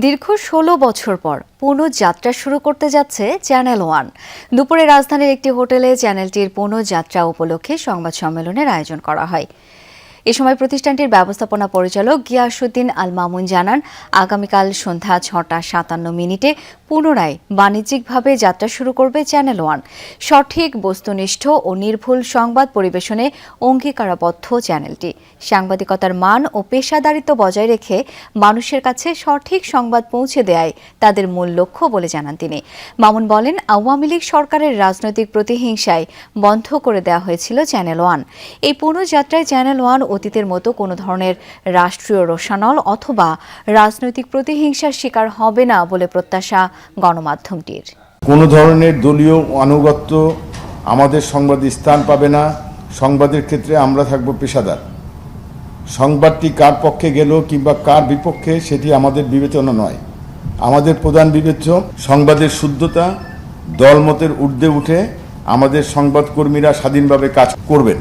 দীর্ঘ ১৬ বছর পর পুনঃযাত্রা শুরু করতে যাচ্ছে চ্যানেল ওয়ান। দুপুরে রাজধানীর একটি হোটেলে চ্যানেলটির পুনঃযাত্রা উপলক্ষে সংবাদ সম্মেলনের আয়োজন করা হয়। এ সময় প্রতিষ্ঠানটির ব্যবস্থাপনা পরিচালক গিয়াসউদ্দিন আল মামুন জানান, আগামীকাল সন্ধ্যা ৬টা ৫৭ পুনরায় বাণিজ্যিকভাবে যাত্রা শুরু করবে চ্যানেল ওয়ান। সঠিক, বস্তুনিষ্ঠ ও নির্ভুল সংবাদ পরিবেশনে অঙ্গীকারাবদ্ধ চ্যানেলটি। সাংবাদিকতার মান ও পেশাদারিত্ব বজায় রেখে মানুষের কাছে সঠিক সংবাদ পৌঁছে দেয়াই তাদের মূল লক্ষ্য বলে জানান তিনি। মামুন বলেন, আওয়ামী লীগ সরকারের রাজনৈতিক প্রতিহিংসায় বন্ধ করে দেওয়া হয়েছিল চ্যানেল ওয়ান। এই পুনঃযাত্রায় চ্যানেল ওয়ান অতীতের মতো কোনো ধরনের রাষ্ট্রীয় রোষানল অথবা রাজনৈতিক প্রতিহিংসার শিকার হবে না বলে প্রত্যাশা গণমাধ্যমটির। কোনো ধরনের দলীয় আনুগত্য আমাদের সংবাদে স্থান পাবে না। সংবাদের ক্ষেত্রে আমরা থাকব পেশাদার। সংবাদটি কার পক্ষে গেল কিংবা কার বিপক্ষে সেটি আমাদের বিবেচনা নয়। আমাদের প্রধান বিবেচ্য সংবাদের শুদ্ধতা, দলমতের ঊর্ধ্বে উঠে আমাদের সংবাদকর্মীরা স্বাধীনভাবে কাজ করবেন।